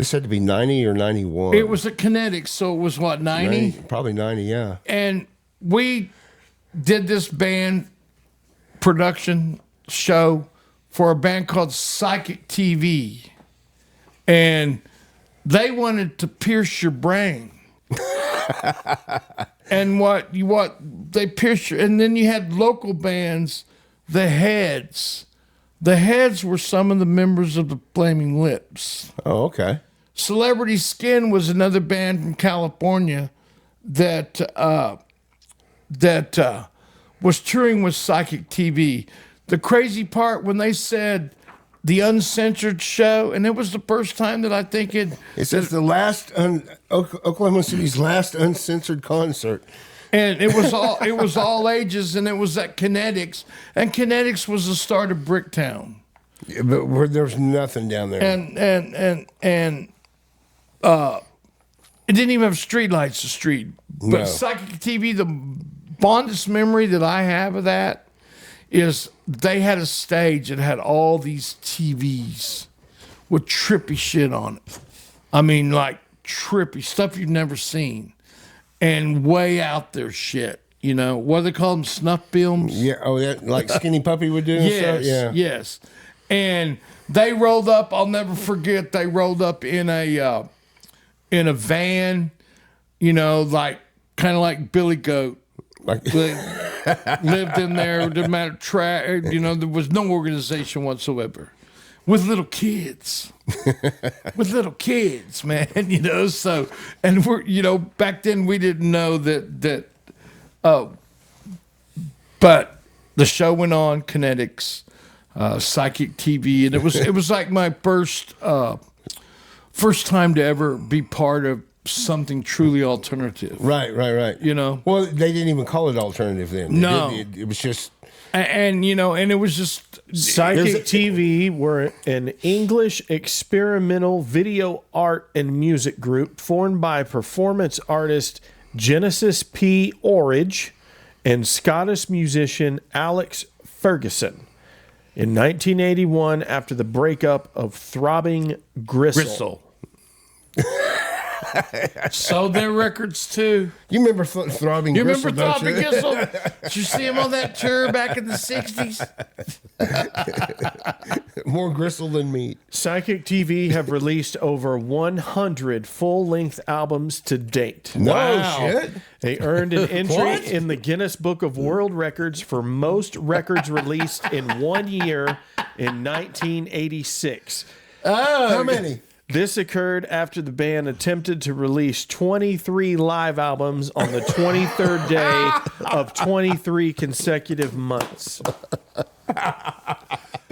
This had to be 90 or 91. It was a Kinetix, so it was what, 90? Probably 90, yeah. And we did this band production show for a band called Psychic TV. And they wanted to pierce your brain. And what they pierce your, and then you had local bands, the Heads. The Heads were some of the members of the Flaming Lips. Oh, okay. Celebrity Skin was another band from California that was touring with Psychic TV. The crazy part, when they said the Uncensored show, and it was the first time that I think it says the last Oklahoma City's last uncensored concert. And it was all ages, and it was at Kinetix, and Kinetix was the start of Bricktown. Yeah, but where there's nothing down there. And it didn't even have street lights. The street, but No. Psychic TV, the fondest memory that I have of that is they had a stage that had all these TVs with trippy shit on it. I mean, like trippy stuff you've never seen, and way out there shit. You know what do they call them? Snuff films. Yeah. Oh, yeah. Like Skinny Puppy would do. And stuff? Yeah. Yes. And they rolled up. I'll never forget. They rolled up in a van. You know, like kind of like Billy Goat. Like Lived in there. Didn't matter. You know, there was no organization whatsoever. With little kids. With little kids, man. You know, so, and we're, you know, back then we didn't know that but the show went on, Kinetix, Psychic TV, and it was like my first time to ever be part of something truly alternative. Right. You know? Well, they didn't even call it alternative then. No. It was just... And you know, and it was just... Psychic TV were an English experimental video art and music group formed by performance artist Genesis P. Orridge and Scottish musician Alex Ferguson. In 1981, after the breakup of Throbbing Gristle. Sold their records too. You remember Throbbing You Gristle, remember don't Throbbing you? Gristle? Did you see him on that tour back in the 60s? More gristle than meat. Psychic TV have released over 100 full-length albums to date. No Wow. shit. They earned an entry What? in the Guinness Book of World Records for most records released in 1 year in 1986. How many? This occurred after the band attempted to release 23 live albums on the 23rd day of 23 consecutive months.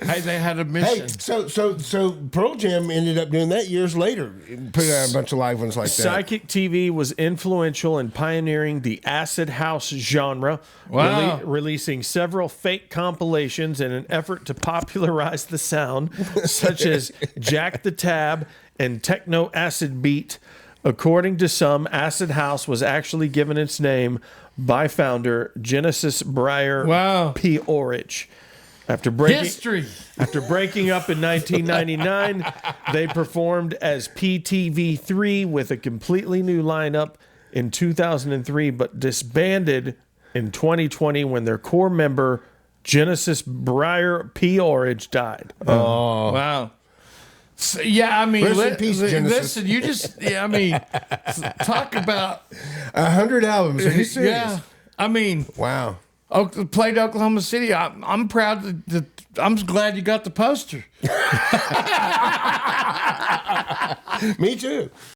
Hey, they had a Hey, mission. so Pearl Jam ended up doing that years later. Put out a bunch of live ones like that. Psychic TV was influential in pioneering the acid house genre, Wow. releasing several fake compilations in an effort to popularize the sound, such as Jack the Tab and Techno Acid Beat. According to some, acid house was actually given its name by founder Genesis Breyer Wow. P. Orridge. After breaking up in 1999, they performed as PTV3 with a completely new lineup in 2003, but disbanded in 2020 when their core member, Genesis Breyer P. Orridge, died. Oh, Wow. So, yeah, I mean, Rest in peace, Genesis. listen, you just, yeah, I mean, talk about, 100 albums. Are you serious? yeah, I mean, Wow. played Oklahoma City. I'm proud that I'm glad you got the poster. Me too.